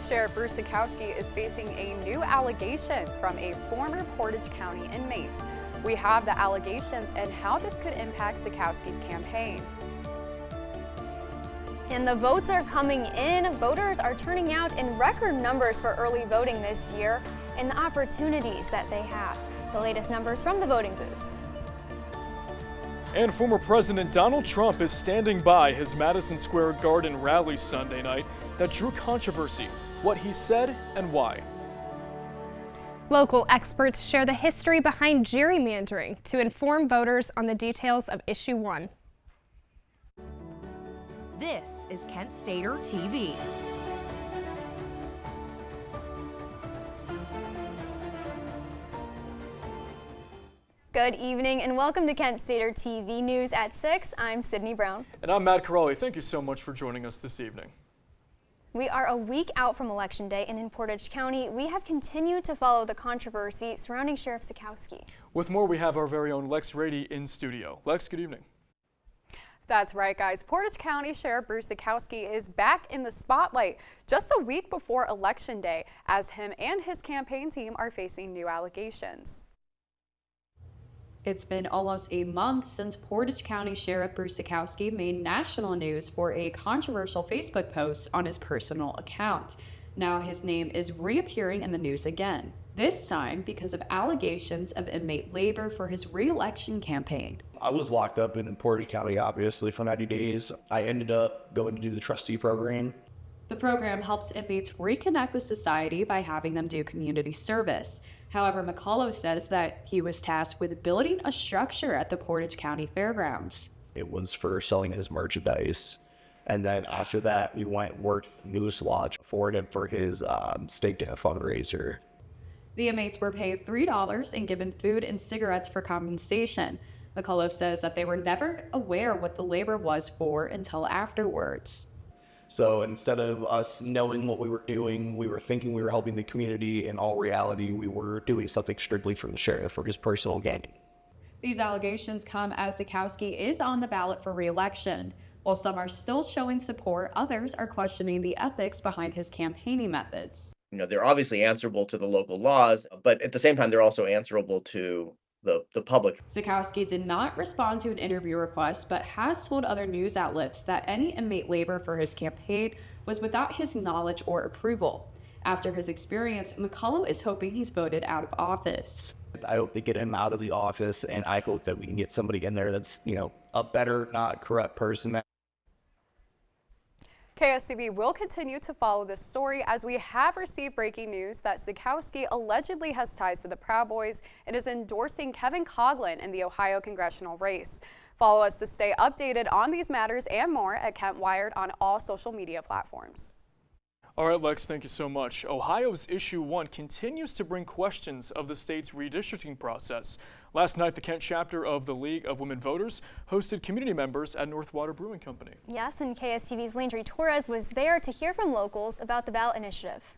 Sheriff Bruce Kstv is facing a new allegation from a former Portage County inmate. We have the allegations and how this could impact Kstv's campaign. And the votes are coming in. Voters are turning out in record numbers for early voting this year and the opportunities that they have. The latest numbers from the voting booths. And former President Donald Trump is standing by his Madison Square Garden rally Sunday night that drew controversy. What he said and why. Local experts share the history behind gerrymandering to inform voters on the details of Issue 1. This is Kent Stater TV. Good evening and welcome to Kent Stater TV News at 6. I'm Sydney Brown. And I'm Matt Corrali. Thank you so much for joining us this evening. We are a week out from Election Day, and in Portage County, we have continued to follow the controversy surrounding Sheriff Kstv. With more, we have our very own Lex Rady in studio. Lex, good evening. That's right, guys. Portage County Sheriff Bruce Kstv is back in the spotlight just a week before Election Day, as him and his campaign team are facing new allegations. It's been almost a month since Portage County Sheriff Bruce Kstv made national news for a controversial Facebook post on his personal account. Now his name is reappearing in the news again, this time because of allegations of inmate labor for his re-election campaign. I was locked up in Portage County, obviously, for 90 days. I ended up going to do the trustee program. The program helps inmates reconnect with society by having them do community service. However, McCullough says that he was tasked with building a structure at the Portage County Fairgrounds. It was for selling his merchandise. And then after that, we went and worked at News Lodge for him for his stake to a fundraiser. The inmates were paid $3 and given food and cigarettes for compensation. McCullough says that they were never aware what the labor was for until afterwards. So instead of us knowing what we were doing, we were thinking we were helping the community. In all reality, we were doing something strictly for the sheriff for his personal gain. These allegations come as Kstv is on the ballot for re-election. While some are still showing support, others are questioning the ethics behind his campaigning methods. You know, they're obviously answerable to the local laws, but at the same time, they're also answerable to the public. Kstv did not respond to an interview request, but has told other news outlets that any inmate labor for his campaign was without his knowledge or approval. After his experience, McCullough is hoping he's voted out of office. I hope they get him out of the office, and I hope that we can get somebody in there that's, a better, not corrupt person. Kstv will continue to follow this story as we have received breaking news that Kstv allegedly has ties to the Proud Boys and is endorsing Kevin Coughlin in the Ohio congressional race. Follow us to stay updated on these matters and more at Kent Wired on all social media platforms. All right, Lex, thank you so much. Ohio's Issue 1 continues to bring questions of the state's redistricting process. Last night, the Kent chapter of the League of Women Voters hosted community members at Northwater Brewing Company. Yes, and KSTV's Landry Torres was there to hear from locals about the ballot initiative.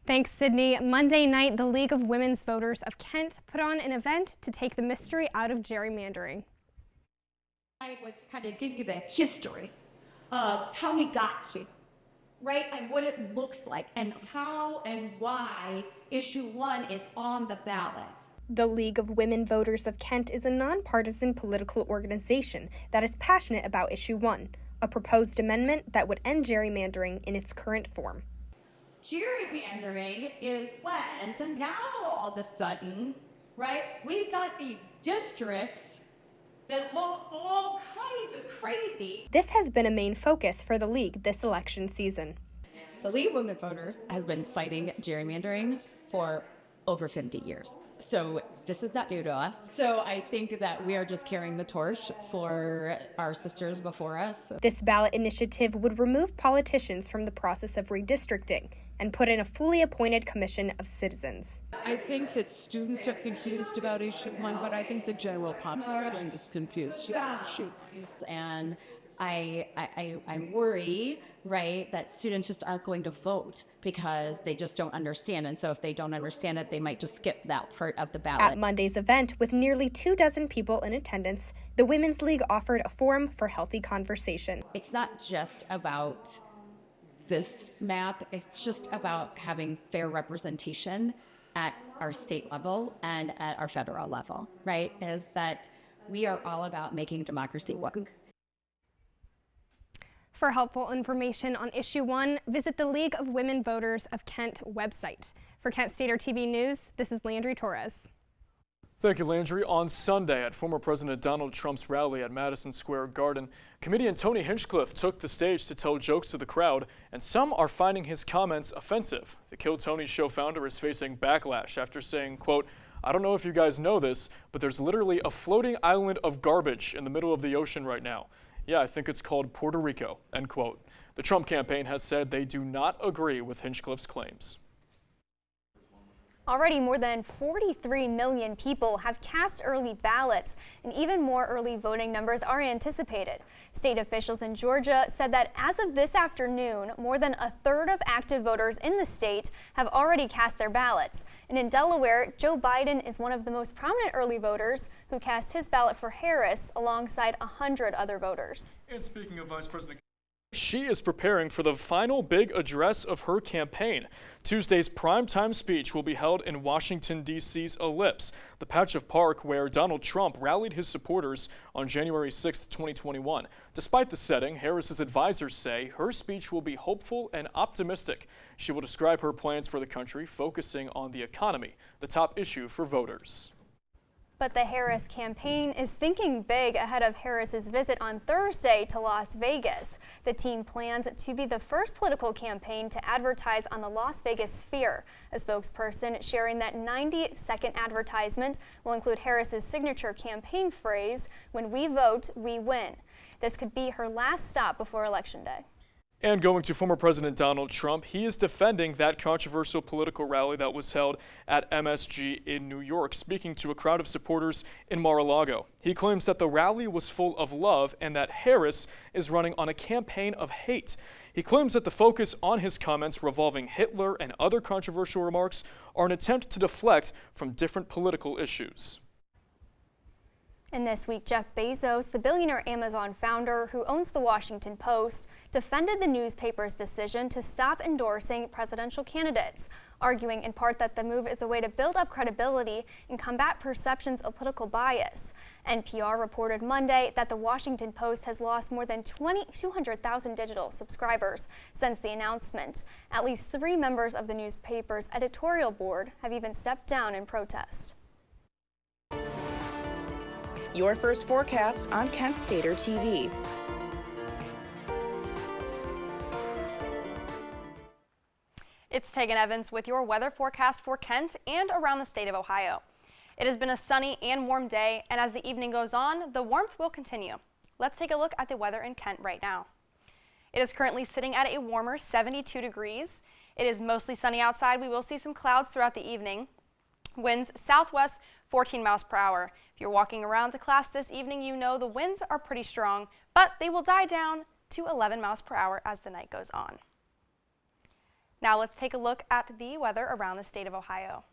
Thanks, Sydney. Monday night, the League of Women's Voters of Kent put on an event to take the mystery out of gerrymandering. I was kind of give you the history of how we got here. Right, and what it looks like, and how and why Issue 1 is on the ballot. The League of Women Voters of Kent is a nonpartisan political organization that is passionate about Issue 1, a proposed amendment that would end gerrymandering in its current form. Gerrymandering is when, now all of a sudden, right, we've got these districts that look all kinds of crazy. This has been a main focus for the League this election season. The League of Women Voters has been fighting gerrymandering for over 50 years. So this is not new to us. So I think that we are just carrying the torch for our sisters before us. This ballot initiative would remove politicians from the process of redistricting and put in a fully appointed commission of citizens. I think that students are confused about Issue 1, but I think the general population is confused. And I worry, right, that students just aren't going to vote because they just don't understand. And so if they don't understand it, they might just skip that part of the ballot. At Monday's event, with nearly 24 people in attendance, the Women's League offered a forum for healthy conversation. It's not just about this map. It's just about having fair representation at our state level and at our federal level, right? Is that we are all about making democracy work. For helpful information on Issue 1, visit the League of Women Voters of Kent website. For Kent Stater TV News, this is Landry Torres. Thank you, Landry. On Sunday at former President Donald Trump's rally at Madison Square Garden, comedian Tony Hinchcliffe took the stage to tell jokes to the crowd, and some are finding his comments offensive. The Kill Tony show founder is facing backlash after saying, quote, "I don't know if you guys know this, but there's literally a floating island of garbage in the middle of the ocean right now. Yeah, I think it's called Puerto Rico," end quote. The Trump campaign has said they do not agree with Hinchcliffe's claims. Already more than 43 million people have cast early ballots, and even more early voting numbers are anticipated. State officials in Georgia said that as of this afternoon, more than a third of active voters in the state have already cast their ballots. And in Delaware, Joe Biden is one of the most prominent early voters who cast his ballot for Harris alongside 100 other voters. And speaking of Vice President, she is preparing for the final big address of her campaign. Tuesday's primetime speech will be held in Washington, D.C.'s Ellipse, the patch of park where Donald Trump rallied his supporters on January 6, 2021. Despite the setting, Harris's advisors say her speech will be hopeful and optimistic. She will describe her plans for the country, focusing on the economy, the top issue for voters. But the Harris campaign is thinking big ahead of Harris's visit on Thursday to Las Vegas. The team plans to be the first political campaign to advertise on the Las Vegas Sphere. A spokesperson sharing that 90-second advertisement will include Harris's signature campaign phrase, "When we vote, we win." This could be her last stop before Election Day. And going to former President Donald Trump, he is defending that controversial political rally that was held at MSG in New York, speaking to a crowd of supporters in Mar-a-Lago. He claims that the rally was full of love and that Harris is running on a campaign of hate. He claims that the focus on his comments revolving Hitler and other controversial remarks are an attempt to deflect from different political issues. And this week, Jeff Bezos, the billionaire Amazon founder who owns the Washington Post, defended the newspaper's decision to stop endorsing presidential candidates, arguing in part that the move is a way to build up credibility and combat perceptions of political bias. NPR reported Monday that the Washington Post has lost more than 200,000 digital subscribers since the announcement. At least 3 members of the newspaper's editorial board have even stepped down in protest. Your first forecast on Kent Stater TV. It's Tegan Evans with your weather forecast for Kent and around the state of Ohio. It has been a sunny and warm day, and as the evening goes on, the warmth will continue. Let's take a look at the weather in Kent right now. It is currently sitting at a warmer 72 degrees. It is mostly sunny outside. We will see some clouds throughout the evening. Winds southwest 14 miles per hour. If you're walking around to class this evening, you know the winds are pretty strong, but they will die down to 11 miles per hour as the night goes on. Now let's take a look at the weather around the state of Ohio.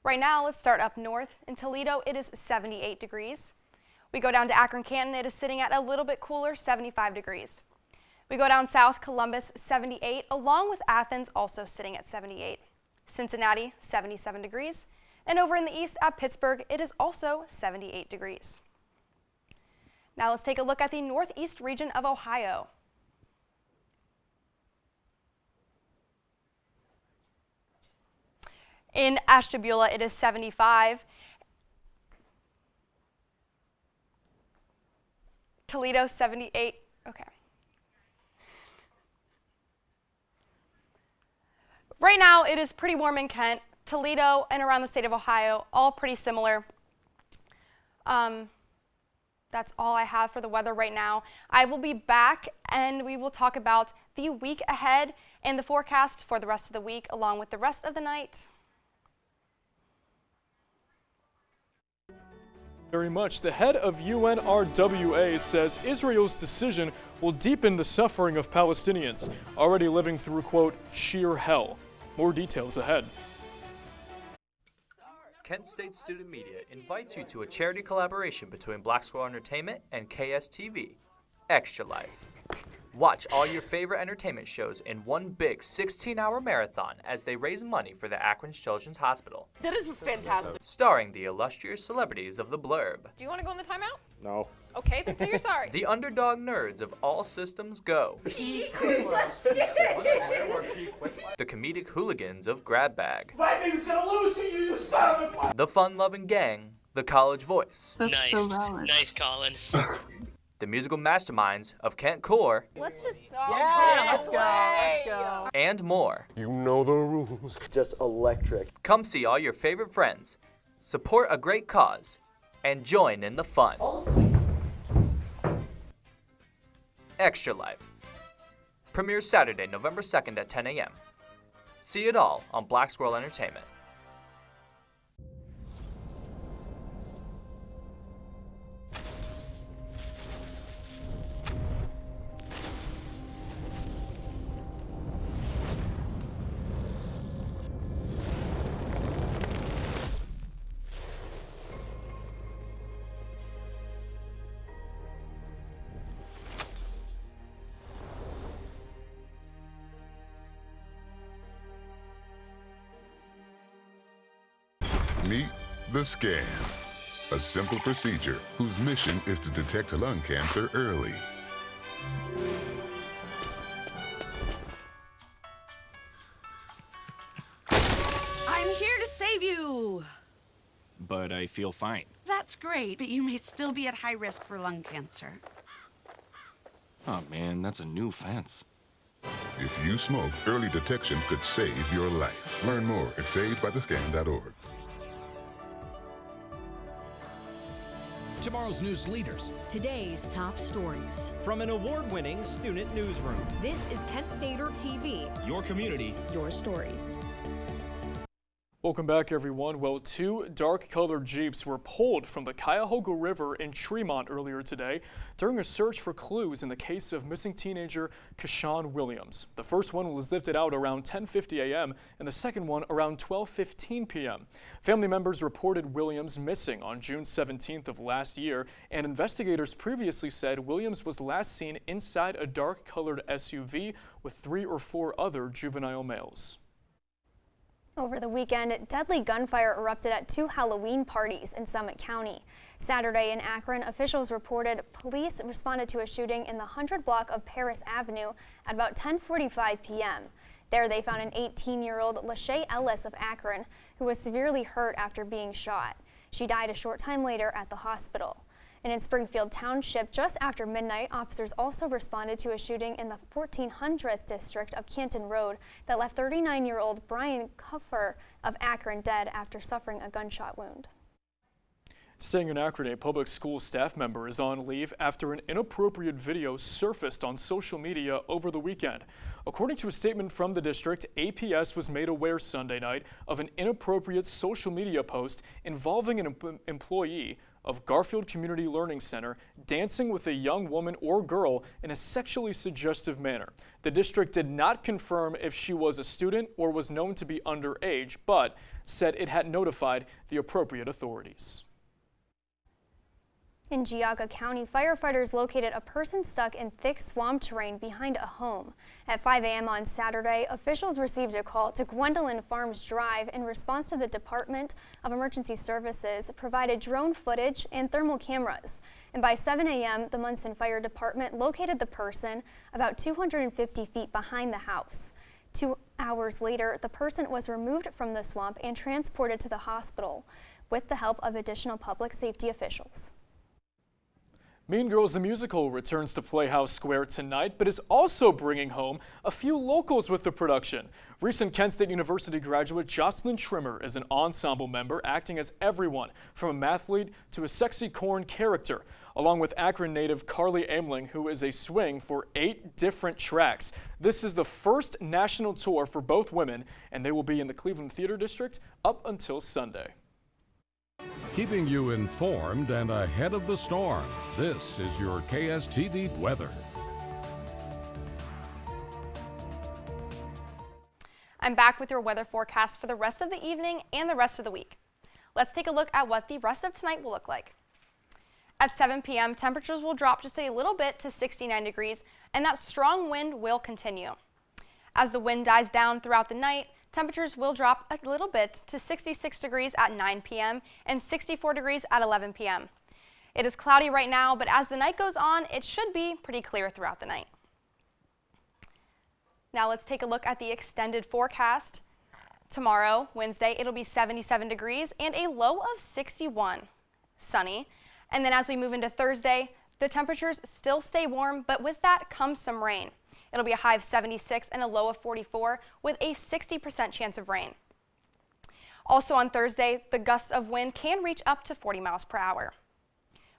Right now, let's start up north. In Toledo, it is 78 degrees. We go down to Akron-Canton, it is sitting at a little bit cooler, 75 degrees. We go down south, Columbus, 78, along with Athens, also sitting at 78. Cincinnati, 77 degrees. And over in the east at Pittsburgh, it is also 78 degrees. Now let's take a look at the northeast region of Ohio. In Ashtabula, it is 75. Toledo, 78. Okay. Right now, it is pretty warm in Kent. Toledo and around the state of Ohio, all pretty similar. That's all I have for the weather right now. I will be back and we will talk about the week ahead and the forecast for the rest of the week along with the rest of the night. Very much. The head of UNRWA says Israel's decision will deepen the suffering of Palestinians already living through, quote, sheer hell. More details ahead. Kent State Student Media invites you to a charity collaboration between Black Squirrel Entertainment and Kstv, Extra Life. Watch all your favorite entertainment shows in one big 16-hour marathon as they raise money for the Akron Children's Hospital. That is fantastic. Starring the illustrious celebrities of the blurb. Do you want to go in the timeout? No. Okay, then say you're sorry. The underdog nerds of All Systems Go. The comedic hooligans of Grab Bag. My baby's gonna lose to you, you son of a... The fun-loving gang, the College Voice. Nice, Colin. The musical masterminds of Kent Core. Let's just... Let's go. And more. You know the rules. Just electric. Come see all your favorite friends, support a great cause, and join in the fun. Extra Life. Premieres Saturday, November 2nd at 10 a.m. See it all on Black Squirrel Entertainment. Meet the scan, a simple procedure whose mission is to detect lung cancer early. I'm here to save you. But I feel fine. That's great, but you may still be at high risk for lung cancer. Oh man, that's a new fence. If you smoke, early detection could save your life. Learn more at savedbythescan.org. Tomorrow's news leaders. Today's top stories. From an award-winning student newsroom. This is Kent Stater TV. Your community. Your stories. Welcome back, everyone. Well, 2 dark-colored Jeeps were pulled from the Cuyahoga River in Tremont earlier today during a search for clues in the case of missing teenager Keshawn Williams. The first one was lifted out around 10:50 a.m. and the second one around 12:15 p.m. Family members reported Williams missing on June 17th of last year, and investigators previously said Williams was last seen inside a dark-colored SUV with 3 or 4 other juvenile males. Over the weekend, deadly gunfire erupted at 2 Halloween parties in Summit County. Saturday in Akron, officials reported police responded to a shooting in the 100 block of Paris Avenue at about 10:45 p.m. There they found an 18-year-old Lachey Ellis of Akron who was severely hurt after being shot. She died a short time later at the hospital. And in Springfield Township, just after midnight, officers also responded to a shooting in the 1400th district of Canton Road that left 39-year-old Brian Kuffer of Akron dead after suffering a gunshot wound. Staying in Akron, a public school staff member is on leave after an inappropriate video surfaced on social media over the weekend. According to a statement from the district, APS was made aware Sunday night of an inappropriate social media post involving an employee of Garfield Community Learning Center dancing with a young woman or girl in a sexually suggestive manner. The district did not confirm if she was a student or was known to be underage, but said it had notified the appropriate authorities. In Geauga County, firefighters located a person stuck in thick swamp terrain behind a home. At 5 a.m. on Saturday, officials received a call to Gwendolyn Farms Drive in response to the Department of Emergency Services provided drone footage and thermal cameras. And by 7 a.m., the Munson Fire Department located the person about 250 feet behind the house. 2 hours later, the person was removed from the swamp and transported to the hospital with the help of additional public safety officials. Mean Girls the Musical returns to Playhouse Square tonight, but is also bringing home a few locals with the production. Recent Kent State University graduate Jocelyn Trimmer is an ensemble member, acting as everyone from a mathlete to a sexy corn character, along with Akron native Carly Aimling, who is a swing for 8 different tracks. This is the first national tour for both women, and they will be in the Cleveland Theater District up until Sunday. Keeping you informed and ahead of the storm, this is your KSTV weather. I'm back with your weather forecast for the rest of the evening and the rest of the week. Let's take a look at what the rest of tonight will look like. At 7 p.m., temperatures will drop just a little bit to 69 degrees, and that strong wind will continue. As the wind dies down throughout the night, temperatures will drop a little bit to 66 degrees at 9 p.m. and 64 degrees at 11 p.m. It is cloudy right now, but as the night goes on, it should be pretty clear throughout the night. Now let's take a look at the extended forecast. Tomorrow, Wednesday, it'll be 77 degrees and a low of 61. Sunny. And then as we move into Thursday, the temperatures still stay warm, but with that comes some rain. It'll be a high of 76 and a low of 44 with a 60% chance of rain. Also on Thursday, the gusts of wind can reach up to 40 miles per hour.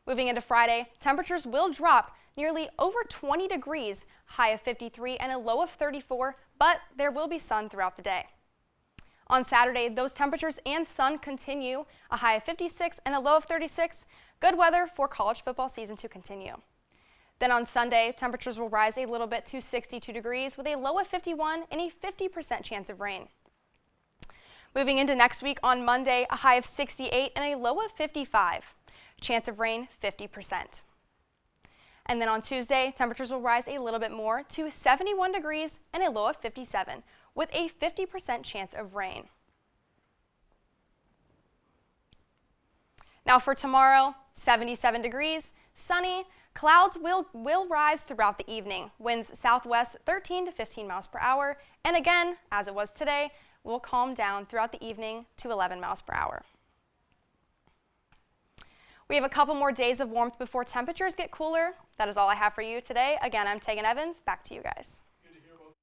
Moving into Friday, temperatures will drop nearly over 20 degrees, high of 53 and a low of 34, but there will be sun throughout the day. On Saturday, those temperatures and sun continue, a high of 56 and a low of 36. Good weather for college football season to continue. Then on Sunday, temperatures will rise a little bit to 62 degrees with a low of 51 and a 50% chance of rain. Moving into next week on Monday, a high of 68 and a low of 55. Chance of rain, 50%. And then on Tuesday, temperatures will rise a little bit more to 71 degrees and a low of 57 with a 50% chance of rain. Now for tomorrow, 77 degrees, sunny. Clouds will rise throughout the evening. Winds southwest 13 to 15 miles per hour. And again, as it was today, will calm down throughout the evening to 11 miles per hour. We have a couple more days of warmth before temperatures get cooler. That is all I have for you today. Again, I'm Tegan Evans. Back to you guys.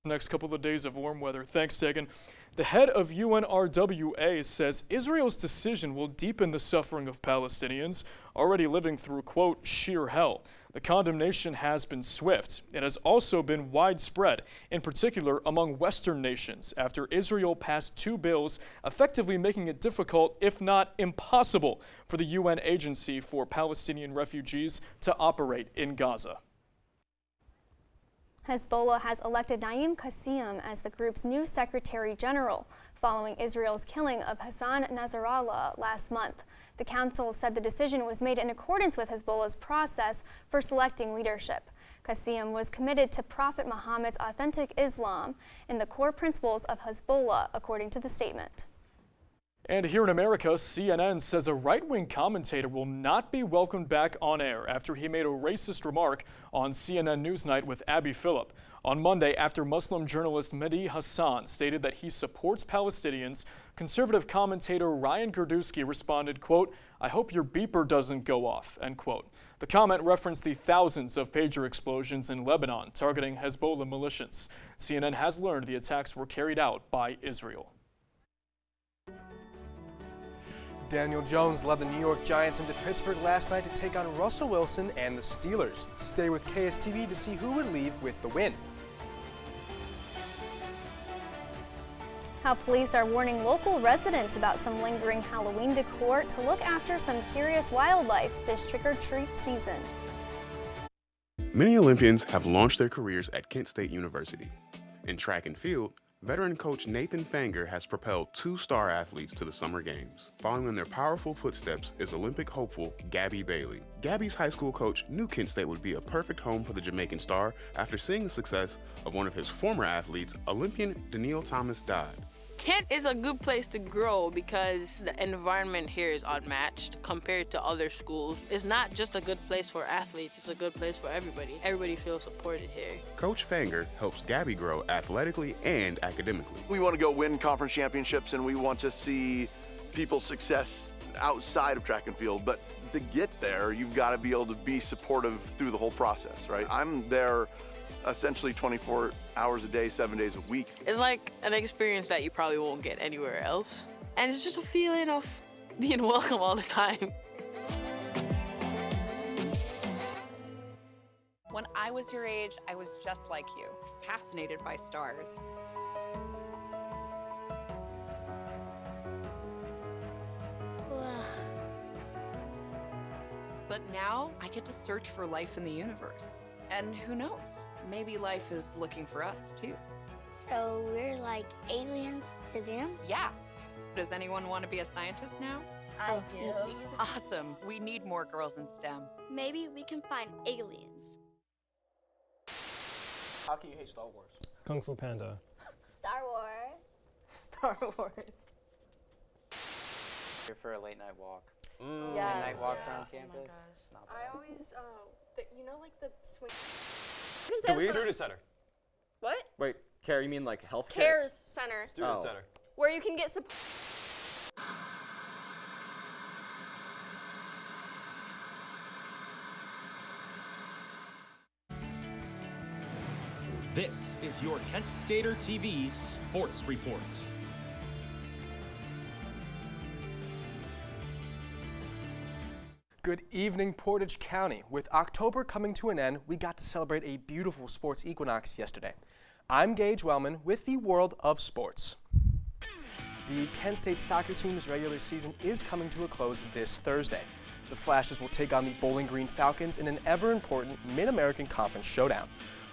Next couple of days of warm weather. Thanks, Tegan. The head of UNRWA says Israel's decision will deepen the suffering of Palestinians already living through, quote, sheer hell. The condemnation has been swift. It has also been widespread, in particular among Western nations, after Israel passed 2 bills effectively making it difficult, if not impossible, for the UN Agency for Palestinian Refugees to operate in Gaza. Hezbollah has elected Naim Qassem as the group's new Secretary General, following Israel's killing of Hassan Nasrallah last month. The council said the decision was made in accordance with Hezbollah's process for selecting leadership. Qassem was committed to Prophet Muhammad's authentic Islam and the core principles of Hezbollah, according to the statement. And here in America, CNN says a right-wing commentator will not be welcomed back on air after he made a racist remark on CNN Newsnight with Abby Phillip. On Monday, after Muslim journalist Mehdi Hassan stated that he supports Palestinians, conservative commentator Ryan Girdusky responded, quote, "I hope your beeper doesn't go off," end quote. The comment referenced the thousands of pager explosions in Lebanon targeting Hezbollah militias. CNN has learned the attacks were carried out by Israel. Daniel Jones led the New York Giants into Pittsburgh last night to take on Russell Wilson and the Steelers. Stay with KSTV to see who would leave with the win. How police are warning local residents about some lingering Halloween decor to look after some curious wildlife this trick-or-treat season. Many Olympians have launched their careers at Kent State University. In track and field, veteran coach Nathan Fanger has propelled 2 star athletes to the Summer Games. Following in their powerful footsteps is Olympic hopeful Gabby Bailey. Gabby's high school coach knew Kent State would be a perfect home for the Jamaican star after seeing the success of one of his former athletes, Olympian Danielle Thomas Dodd. Kent is a good place to grow because the environment here is unmatched compared to other schools. It's not just a good place for athletes, it's a good place for everybody. Everybody feels supported here. Coach Fanger helps Gabby grow athletically and academically. We want to go win conference championships and we want to see people's success outside of track and field, but to get there, you've got to be able to be supportive through the whole process, right? I'm there essentially 24 hours a day, 7 days a week. It's like an experience that you probably won't get anywhere else. And it's just a feeling of being welcome all the time. When I was your age, I was just like you, fascinated by stars. But now I get to search for life in the universe. And who knows, maybe life is looking for us too. So we're like aliens to them? Yeah. Does anyone want to be a scientist now? I do. Awesome. We need more girls in STEM. maybe we can find aliens. How can you hate Star Wars? Kung Fu Panda. Star Wars. Star Wars. Here for a late night walk. Yes. Night walks around Oh my campus. gosh. Not bad. I always, you know, like the swing. Student Center. What? Wait, Care, you mean like healthcare? Cares Center. Student Center. Where you can get support. This is your Kent Stater TV Sports Report. Good evening, Portage County. With October coming to an end, we got to celebrate a beautiful sports equinox yesterday. I'm Gage Wellman with the World of Sports. The Kent State soccer team's regular season is coming to a close this Thursday. The Flashes will take on the Bowling Green Falcons in an ever-important Mid-American Conference showdown.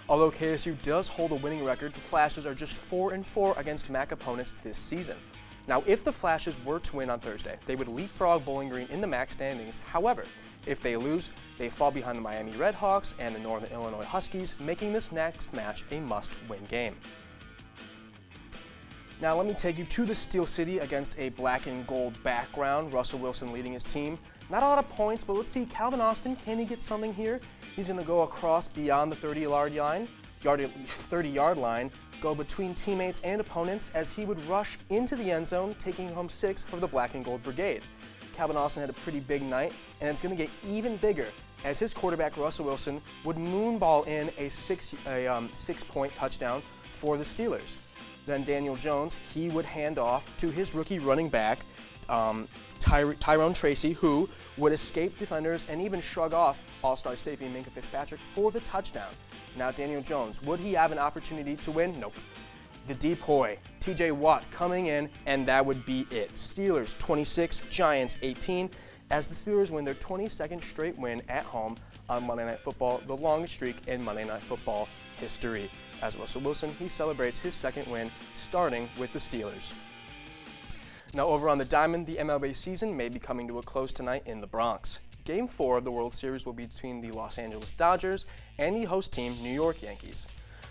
Although KSU does hold a winning record, the Flashes are just 4-4 against MAC opponents this season. Now, if the Flashes were to win on Thursday, they would leapfrog Bowling Green in the MAC standings. However, if they lose, they fall behind the Miami Redhawks and the Northern Illinois Huskies, making this next match a must-win game. Now, let me take you to the Steel City against a black and gold background. Russell Wilson leading his team. Not a lot of points, but let's see. Calvin Austin, can he get something here? He's going to go across beyond the 30-yard line, go between teammates and opponents as he would rush into the end zone, taking home 6 for the Black and Gold Brigade. Calvin Austin had a pretty big night, and it's going to get even bigger as his quarterback, Russell Wilson, would moonball in a six-point touchdown for the Steelers. Then Daniel Jones, he would hand off to his rookie running back, Tyrone Tracy, who would escape defenders and even shrug off all-star safety Minka Fitzpatrick for the touchdown. Now Daniel Jones, would he have an opportunity to win? Nope. The decoy, TJ Watt, coming in, and that would be it. Steelers 26, Giants 18, as the Steelers win their 22nd straight win at home on Monday Night Football, the longest streak in Monday Night Football history. As Russell Wilson, he celebrates his second win, starting with the Steelers. Now over on the Diamond, the MLB season may be coming to a close tonight in the Bronx. Game 4 of the World Series will be between the Los Angeles Dodgers and the host team, New York Yankees.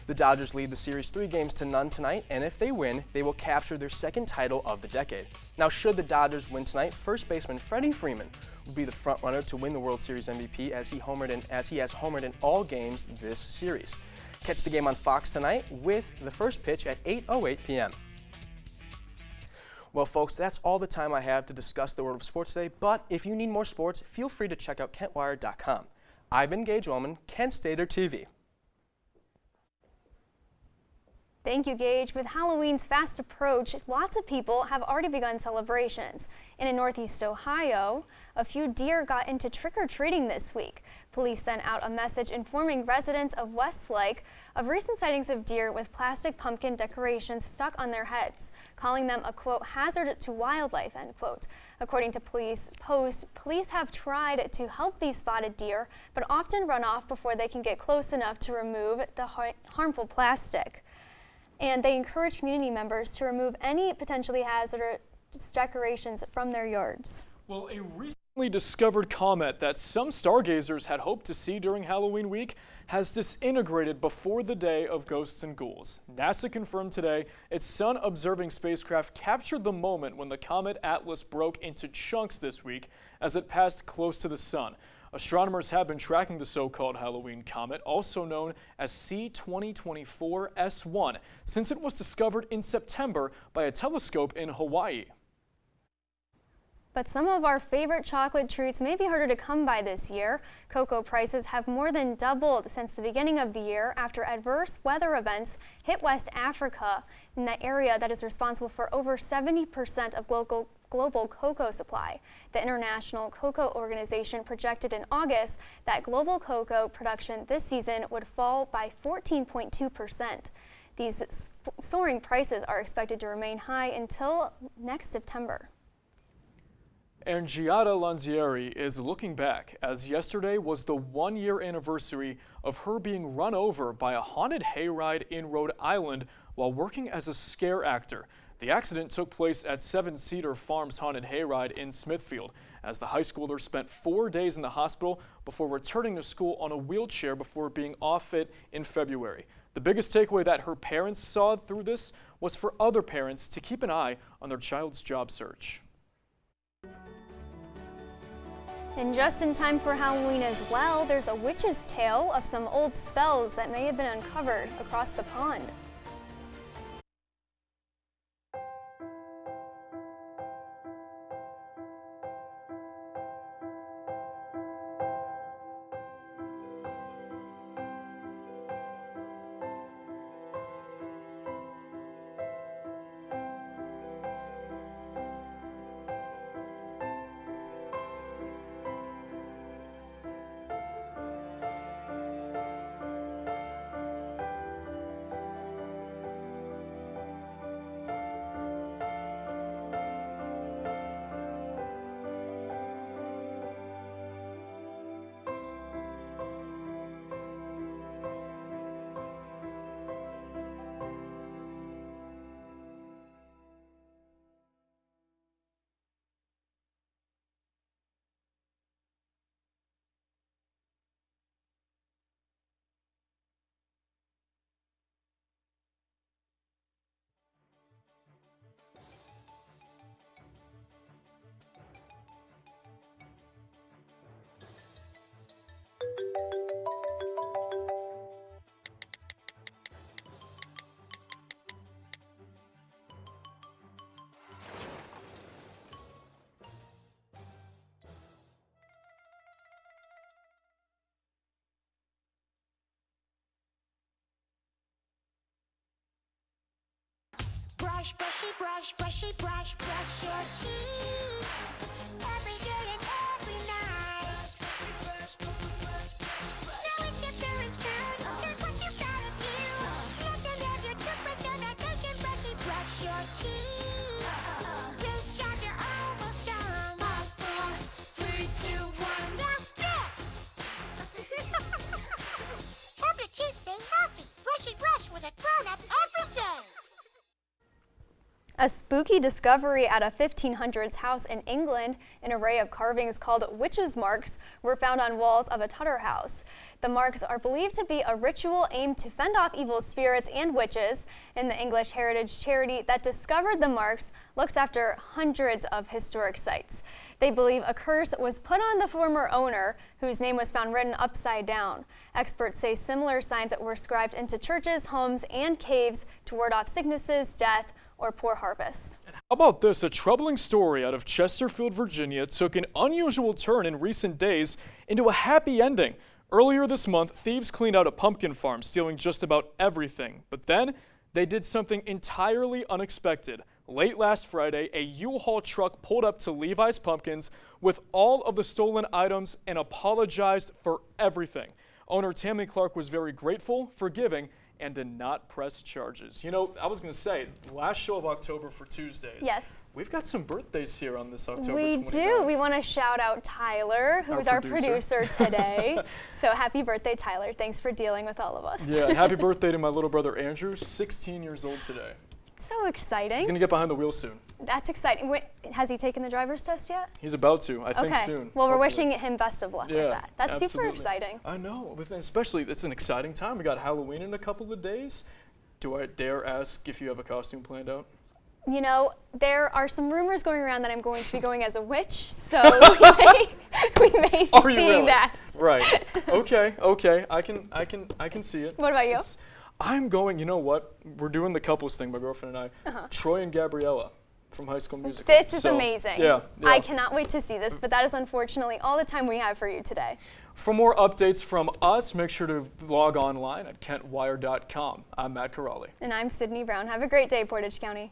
The Dodgers lead the series 3-0 tonight, and if they win, they will capture their second title of the decade. Now, should the Dodgers win tonight, first baseman Freddie Freeman will be the front-runner to win the World Series MVP as he has homered in all games this series. Catch the game on Fox tonight with the first pitch at 8:08 p.m. Well, folks, that's all the time I have to discuss the world of sports today, but if you need more sports, feel free to check out KentWire.com. I've been Gage Wellman, Kent Stater TV. Thank you, Gage. With Halloween's fast approach, lots of people have already begun celebrations. And in Northeast Ohio, a few deer got into trick-or-treating this week. Police sent out a message informing residents of Westlake of recent sightings of deer with plastic pumpkin decorations stuck on their heads, calling them a, quote, hazard to wildlife, end quote. According to police have tried to help these spotted deer, but often run off before they can get close enough to remove the harmful plastic. And they encourage community members to remove any potentially hazardous decorations from their yards. Well, a recently discovered comet that some stargazers had hoped to see during Halloween week has disintegrated before the day of ghosts and ghouls. NASA confirmed today its sun-observing spacecraft captured the moment when the comet Atlas broke into chunks this week as it passed close to the sun. Astronomers have been tracking the so-called Halloween comet, also known as C2024S1, since it was discovered in September by a telescope in Hawaii. But some of our favorite chocolate treats may be harder to come by this year. Cocoa prices have more than doubled since the beginning of the year after adverse weather events hit West Africa, in the area that is responsible for over 70% of global cocoa supply. The International Cocoa Organization projected in August that global cocoa production this season would fall by 14.2%. These soaring prices are expected to remain high until next September. And Giada Lanzieri is looking back, as yesterday was the one-year anniversary of her being run over by a haunted hayride in Rhode Island while working as a scare actor. The accident took place at Seven Cedar Farms Haunted Hayride in Smithfield. as the high schooler spent 4 days in the hospital before returning to school on a wheelchair before being off it in February. The biggest takeaway that her parents saw through this was for other parents to keep an eye on their child's job search. And just in time for Halloween as well, there's a witch's tale of some old spells that may have been uncovered across the pond. Brush, brushy, brush, brushy, brush, brush your teeth. Every day and every night. Now it's your parents' turn. Here's what you gotta do. Let them have your toothbrush so that they can brushy brush your teeth. Good job, you're almost done. 5, 4, 3, 2, 1. That's it. Help your teeth stay healthy. Brushy brush with a grown-up every day. A spooky discovery at a 1500s house in England, an array of carvings called witches' marks were found on walls of a Tudor house. The marks are believed to be a ritual aimed to fend off evil spirits and witches, and the English heritage charity that discovered the marks looks after hundreds of historic sites. They believe a curse was put on the former owner, whose name was found written upside down. Experts say similar signs were scribed into churches, homes, and caves to ward off sicknesses, death, or poor harvest. How about this? A troubling story out of Chesterfield, Virginia took an unusual turn in recent days into a happy ending. Earlier this month, thieves cleaned out a pumpkin farm, stealing just about everything. But then they did something entirely unexpected. Late last Friday, a U-Haul truck pulled up to Levi's Pumpkins with all of the stolen items and apologized for everything. Owner Tammy Clark was very grateful, forgiving, and did not press charges. You know, I was going to say, last show of October for Tuesdays. Yes. We've got some birthdays here on this October 29th. We do. We want to shout out Tyler, who's our producer today. So happy birthday, Tyler. Thanks for dealing with all of us. Yeah, and happy birthday to my little brother Andrew, 16 years old today. So exciting. He's going to get behind the wheel soon. That's exciting. Wait, has he taken the driver's test yet? He's about to, I think soon. Well, we're wishing him best of luck with that. That's absolutely. super exciting. I know, especially it's an exciting time. We got Halloween in a couple of days. Do I dare ask if you have a costume planned out? You know, there are some rumors going around that I'm going to be going as a witch, so we may be seeing that. Right. Okay. I can see it. What about you? I'm going, you know what? We're doing the couples thing, my girlfriend and I. Troy and Gabriella from High School Musical. This is amazing. Yeah. I cannot wait to see this, but that is unfortunately all the time we have for you today. For more updates from us, make sure to log online at kentwire.com. I'm Matt Corrali. And I'm Sydney Brown. Have a great day, Portage County.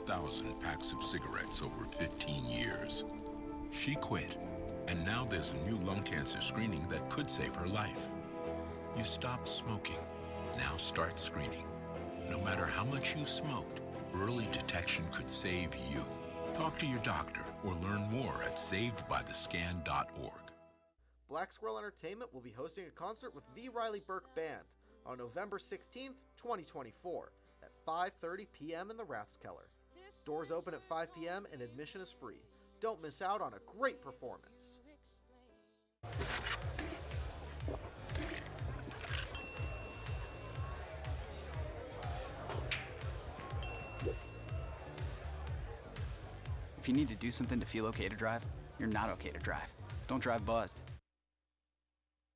100,000 packs of cigarettes over 15 years. She quit, and now there's a new lung cancer screening that could save her life. You stopped smoking. Now start screening. No matter how much you smoked, early detection could save you. Talk to your doctor or learn more at savedbythescan.org. Black Squirrel Entertainment will be hosting a concert with the Riley Burke Band on November 16th, 2024 at 5:30 p.m. in the Rathskeller. Doors open at 5 p.m. and admission is free. Don't miss out on a great performance. If you need to do something to feel okay to drive, you're not okay to drive. Don't drive buzzed.